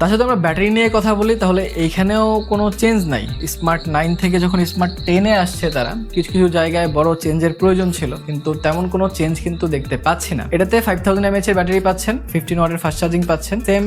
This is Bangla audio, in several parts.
তাছাড়া আমরা ব্যাটারি নিয়ে কথা বলি তাহলে এইখানেও কোনো চেঞ্জ নাই। স্মার্ট 9 থেকে যখন স্মার্ট 10-এ আসছে তারা কিছু কিছু জায়গায় বড় চেঞ্জের প্রয়োজন ছিল, কিন্তু তেমন কোনো চেঞ্জ কিন্তু দেখতে পাচ্ছি না। এটাতে 5000 mAh এর ব্যাটারি পাচ্ছেন, 15 ওয়াটের ফাস্ট চার্জিং পাচ্ছেন, সেম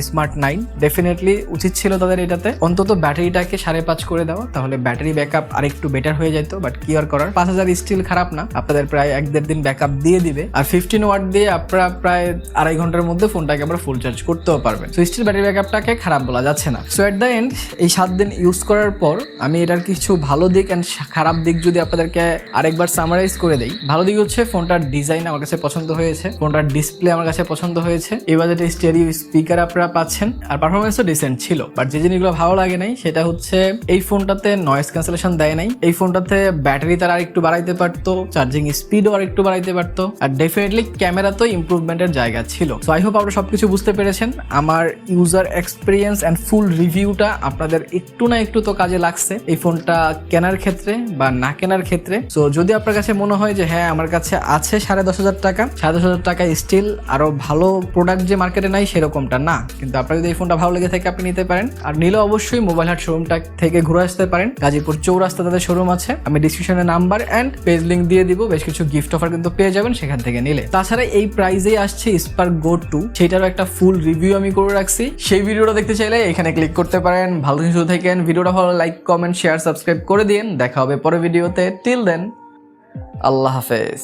স্মার্ট 9। ডেফিনেটলি উচিত ছিল তাদের এটাতে অন্তত ব্যাটারিটাকে 5.5 করে দেওয়া, তাহলে ব্যাটারি ব্যাকআপ আরেকটু বেটার হয়ে যেত। বাট কি আর করার, 5000 স্টিল খারাপ না, আপনাদের প্রায় 1-1.5 দিন ব্যাকআপ দিয়ে দিবে। আর 15 ওয়াট দিয়ে আপনারা প্রায় 2.5 ঘন্টার মধ্যে ফোনটাকে আমরা ফুল চার্জ করতেও পারবেন। সো স্টিল ব্যাটারি ব্যাকআপটাকে খারাপ বলা যাচ্ছে না। সো এট দ্য এন্ড এই 7 দিন ইউজ করার পর আমি এটার কিছু ভালো দিক অ্যান্ড খারাপ দিক যদি আপনাদেরকে আরেকবার সামারাইজ করে দেই। ভালো দিক হচ্ছে ফোনটার ডিজাইন আমার কাছে পছন্দ হয়েছে, ফোনটার ডিসপ্লে আমার কাছে পছন্দ হয়েছে, এই বাজেটে স্টেরিও স্পিকার আপনারা পাচ্ছেন, আর পারফরমেন্সও ডিসেন্ট ছিল। বাট যে জিনিসগুলো ভালো লাগে নাই সেটা হচ্ছে এই ফোনটাতে নয়েজ ক্যান্সেলেশন দেয় নাই, এই ফোনটাতে ব্যাটারি তারা আরেকটু বাড়াইতে পারতো, চার্জিং স্পিডও আরেকটু বাড়াইতে পারতো, আর ডেফিনেটলি ক্যামেরাতেও ইমপ্রুভমেন্টের জায়গা ছিল। সো আই হোপ আপনারা সবকিছু বুঝতে পেরেছেন। আমার ইউজার এক্সপিরিয়েন্স অ্যান্ড ফুল রিভিউটা আপনাদের একটু না একটু তো কাজে লাগছে এই ফোনটা কেনার ক্ষেত্রে বা না কেনার ক্ষেত্রে। সো যদি আপনার কাছে মনে হয় যে হ্যাঁ আমার কাছে আছে 10,500 টাকা, 10,500 টাকা স্টিল আরো ভালো প্রোডাক্ট যে মার্কেটে নাই সেরকমটা না, কিন্তু আপনার যদি এই ফোনটা ভালো লেগে থাকে আপনি নিতে পারেন। আর নিলে অবশ্যই মোবাইল হাট শোরুমটা থেকে ঘুরে আসতে পারেন, গাজীপুর চৌরাস্তা তাদের শোরুম আছে। আমি ডিসক্রিপশনে নাম্বার অ্যান্ড পেজ লিঙ্ক দিয়ে দিব, বেশ কিছু গিফট অফার কিন্তু পেয়ে যাবেন সেখান থেকে নিলে। তাছাড়া এই প্রাইজেই আসছে স্পার্ক গো 2, সেটারও একটা ফুল রিভিউ আমি করে রাখছি, সেই ভিডিওটা দেখতে চাইলে এখানে ক্লিক করতে পারেন। ভালো কিছু থাকেন, ভিডিওটা ভালো লাইক কমেন্ট শেয়ার সাবস্ক্রাইব করে দিন। দেখা হবে পরের ভিডিওতে। টিল দেন আল্লাহ হাফেজ।